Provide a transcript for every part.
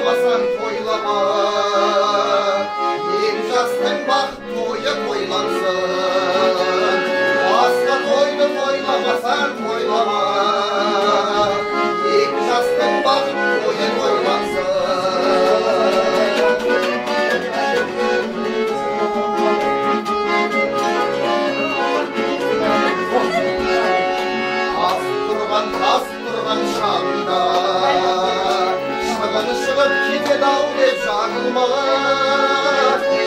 toylamасаң тойлама, ел жастың бақыт тойы тойлансын. Басқа тойды тойламасаң тойлама, ел жастың бақыт тойы тойлансын. Тас тұрған шағында шығын шығып кетеді-ау деп жаңылма,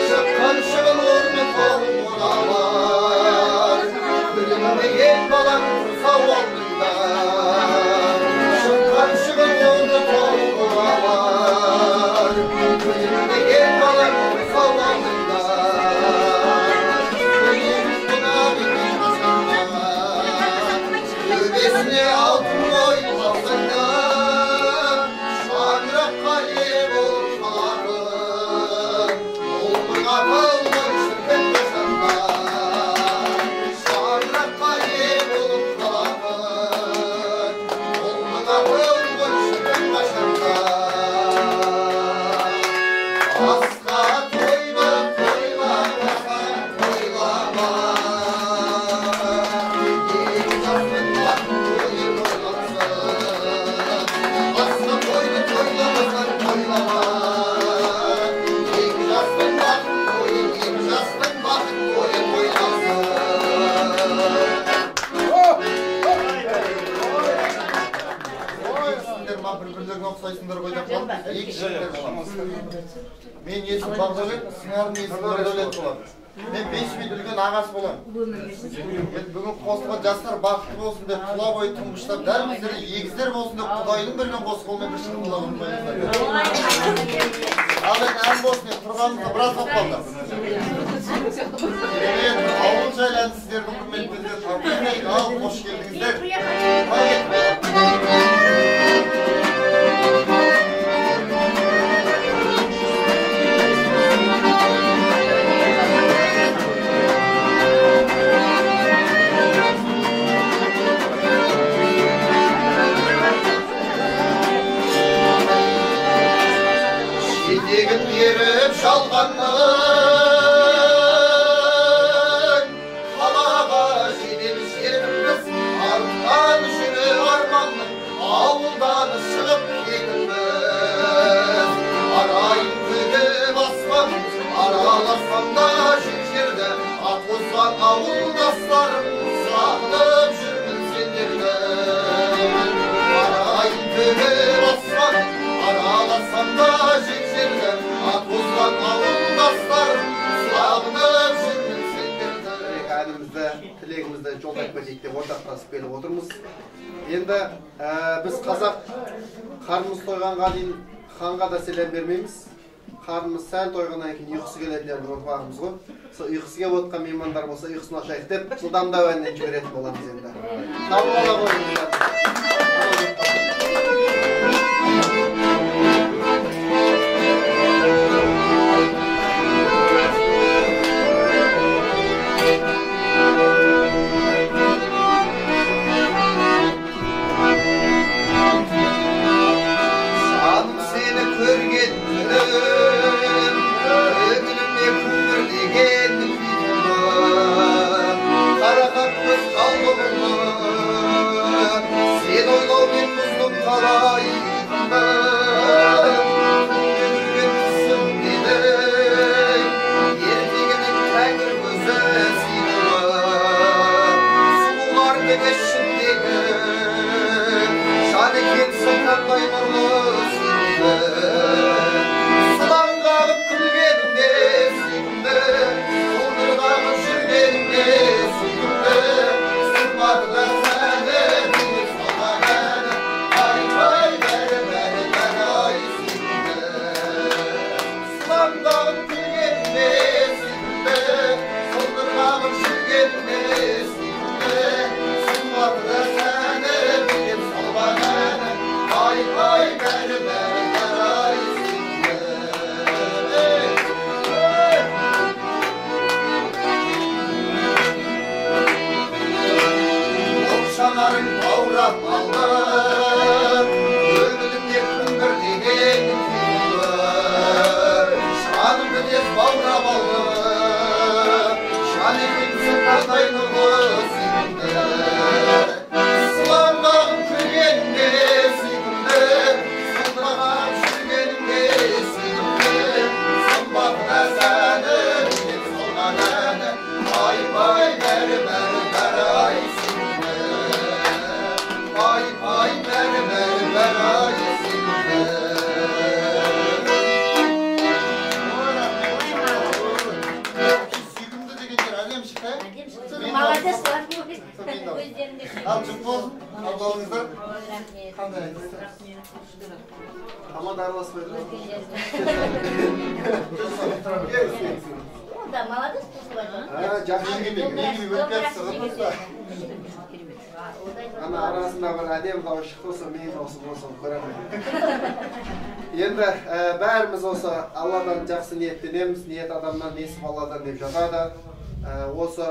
шыққан шығын орны толы боламар. Күлімде ел балаң сау алдыңда, шыққан шығын орны толы боламар. Күлімде ел балаң сау алдыңда. Төбесіне алтын қойыласында, шаңыраққа ие болып қаларың. Олдың атылмай шіркін жасында, шаңыраққа ие болып қаларың. Олдың атылмай шіркін жасында. Басқа тойды тойламасаң тойлама, бір-бірлеріне ұқсайсыңдар ғой деп қалып, екі жігіттер боламыз. Мен есім Бағдәулет, сыңарым есім Нұрдәулет болады. Мен 5 бет үлкен ағасы боламын. Бүгін қосылған жастар бақытты болсын деп, тұла бойы тұңғыштап, дәл біздері егіздер болсын деп, Құдайдың берген қос қолмен бір шыққылап ұмытпайыңыздар. Ал енді ән болсын деп тұрғанымызда біраз тоқталды. Ауыл жайланы сіздердің құрметтеріне тартып, ал қош келдіңіздер. Шетегін беріп жалғанның, қалаға жедел жеріміз, артқан жүрі арманның, ауылдан шығып кетіміз. Арайын күдіп аспан, араласам да жер-жерді, ат қосқан ауылдастарым, сағынып жүрмін сендерді. Арайын күдіп аспан, араласам да жер-жерді, ат қосқан ауылдастарым, сағынып жүрмін сендерді. Әнімізді, тілегімізді жолдап кетейік деп ортақтасып келіп отырмыз. Енді біз қазақ қарнымыз тойғанға дейін ханға да сәлем бермейміз. Қарнымыз сәл тойғаннан кейін ұйқысы келеді деп ұрпағымыз ғой. Сол ұйқысы келіп отқан меймандар болса ұйқысын ашайық деп жылдамдау әннен жіберетін боламыз енді. Қабыл ала қойыңыздар. Al çık olsun. Ablanızdan. Qanday aytasiz? Hamma darvas qo'ydi. Да, молодец, Ha, yaxshi gibi o'tkazsiz. Ana arasında bir adem tovush chiqsa, men tovush bo'lsa ko'raman. Endi barimiz olsa Allohdan yaxshi niyatlanamiz, niyat odamdan nesib Allohdan deb yozadi. Olsa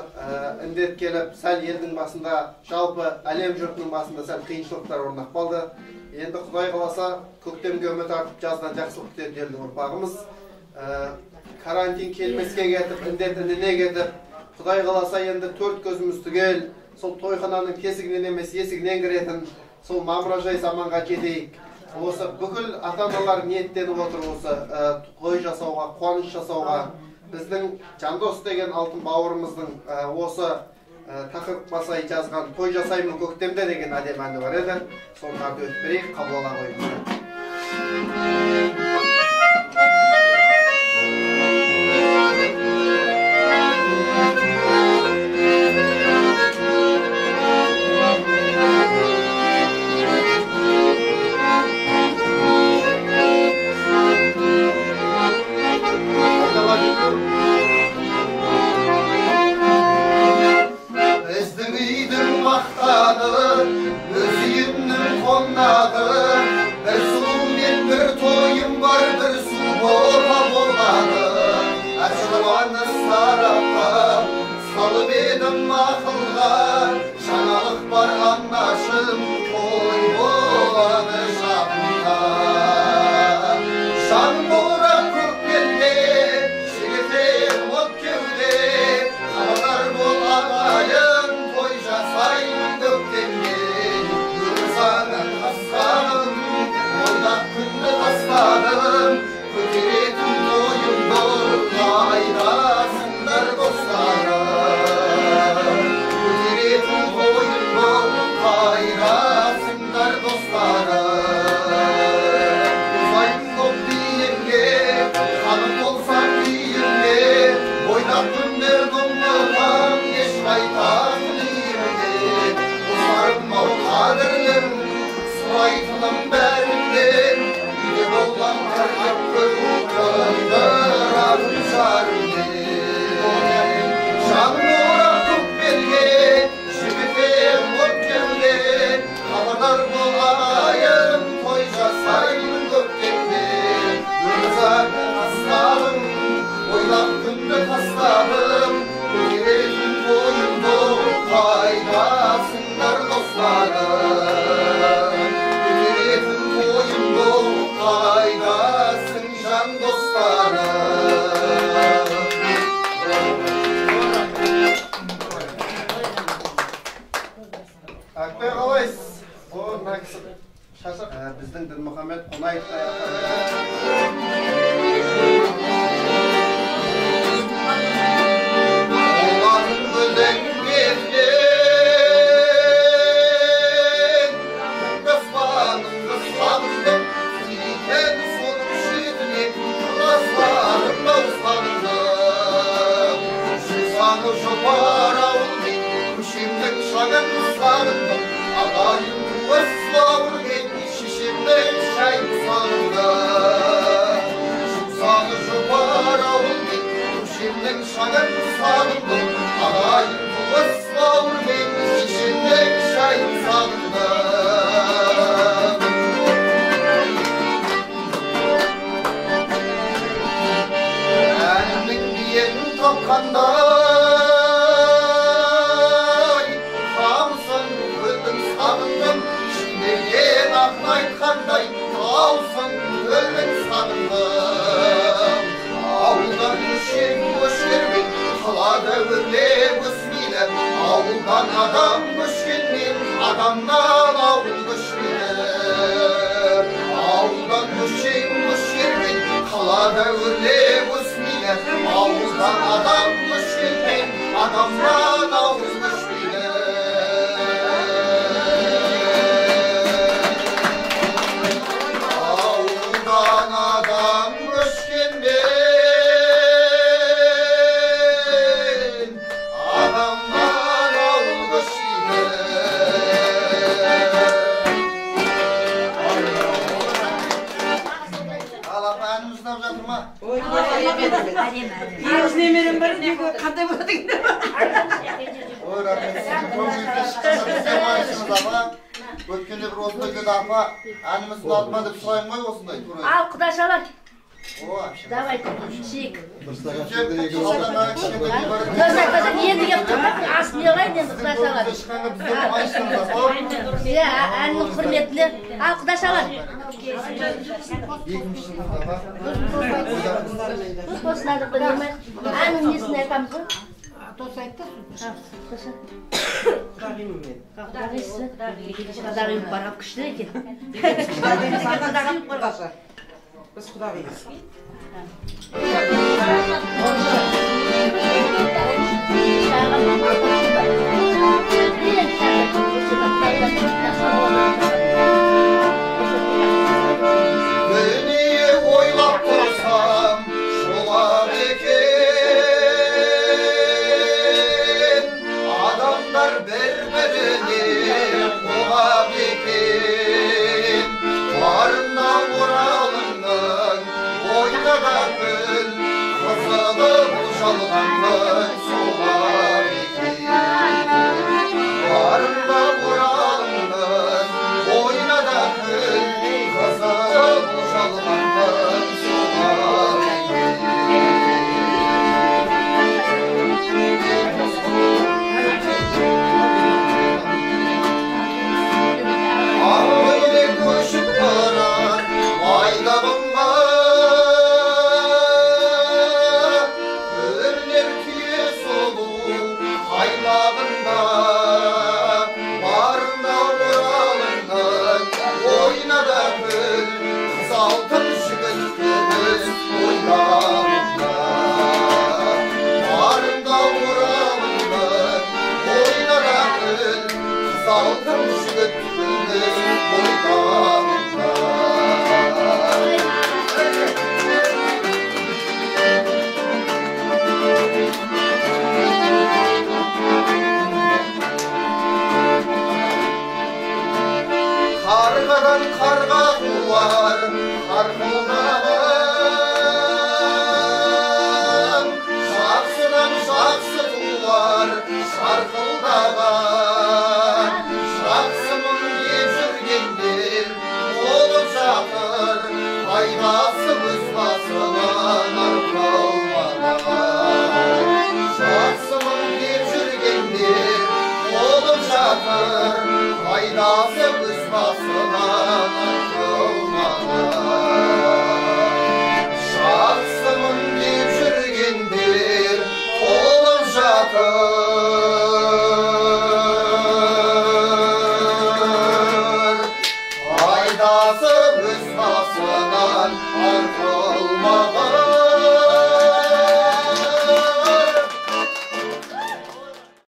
indet kelib, sal yerning basında, жалпы әлем жұртының basında sal qiyinchiliklar o'rnab qoldi. Endi Xudoy qalasa, ko'ktemga umid ortib, yozdan yaxshilik kutib keldi urpog'imiz. Karantin kelmesке ketib, indetini ne ketib, Xudoy qalasa endi 4 ko'zimiz tugel, sol to'yxonaning tesiginden emas, esiginden kirетін sol mamrajay zamanға жетейік. Осы бүкіл ата-аналар ниеттеніп отыр осы той жасауға, қуаныш жасауға. Біздің Жандос деген алтын бауырымыздың осы тақырыпқа сай жазған той жасаймын көктемде деген әдемі әні бар еді. Соны өтіп берейік, қабыл ала қойыңыз. Біздің үйдің мақтаны, өз үйімнің қонағы, бір сұлу мен бір тойым бар, бір су бола болғаны. Ашылғаны сарапқа, салып едім ақылға, жаңалық бар анашым, той болады жақында. Жан борап көкпелде, жігітем от кеуде, қабар бол ағайын, той жасаймын көктемде. Өмірзаңын асқаным, ойдақ күнді тастадым, көтеретін тойымды қайдасыңдар достарым. Көтеретін тойымды қайдасыңдар достарым. Ханым болсам үйімде, ойдақ күндердің ұлам, еш қайтатын үйімде. Достарым ау қадірлім, сұрайтыным бәрімден, үйде болған қарғап көктіратын жарымден. Жаным орап көкпелге, жігітем от кеуде, хабардар болайын, той жасаймын көктемде. Өмірзаңын асқалым, ойлап күнді тастадым, көтеретін тойымды қайдасыңдар достарым. Көтеретін тойымды қайдасың жан достарым. Ақбай қалайсыз? Мына кісі шашық. Біздің Дінмұхамед Қонаев Олардың гүлдің берден, аспанымды сағындым, сүйген соның шетіне қырасладым дауыстарымды. Жусаны жұпар ауылмен, көшемнің шағын сағындым, ағайын туыс бауырмен, шешемнің шайын сағындым. Жусаны жұпар ауылмен, көшемнің шағын сағындым, ағайын туыс бауырмен, шешемнің шайын сағындым. Әлімнің биенін тапқандай, қамсын өлдің сағындым, шындеген ақын айтқандай, қаусын өлдің сағындым. Ауылдан көшем көшермен, қалада өрлеп өсмейді, ауылдан адам көшкенмен, адамнан ауыл көшмейді. Ауылдан көшем көшермен, қалада өрлеп өсмейді, ауылдан адам көшкенмен, адамнан ауыл көшмейді. Ауылдан адам көшкенмен, адамнан ауыл көшмейді. Ağız nemirim var diye kanda burada gidiyor. O rahmet sizin koyucuda çıkışınız bize maaşınız ama ötkende bir osunda kötü apa anımızın atma dep soyun koy osunda. Al kudaşalar. Давай, Чик. Aldana kişinde bir barı. Kızlar endi yaptım. Asmıyorlar endi kudaşalar. Çıkanda bizden maaşınız apa. Ya, anın hürmetli. Al kudaşalar. İlk mişiniz apa. Postlarda bilmem. Anın nesine yapamız? Tosaytta su. Kadar yük var, akıştı ki. Kadar yük var kasar. Biz kudayız. Beni oylap dursam şolar eken adamlar berberini olar eken varında vuralından oyna da gül kızılı buluşalından solar eken varında vuralından oyna da gül kızılı buluşalından solar Ağıyla koşup varan aylamımda Örner tüye solu haylabında Varında vuralından oyna da gül Kız altın şıkıntımız oynamında Varında vuralından oyna da gül Kız altın şıkıntımız oynamında Kargadan karga kuvar, karkıldağım Şaksıdan şaksı kuvar, şarkıldağım Şaksımın geçirgendir, olup şakır Haydası bızmasılan arkalmadan Şaksımın geçirgendir, olup şakır Haydası bızmasılan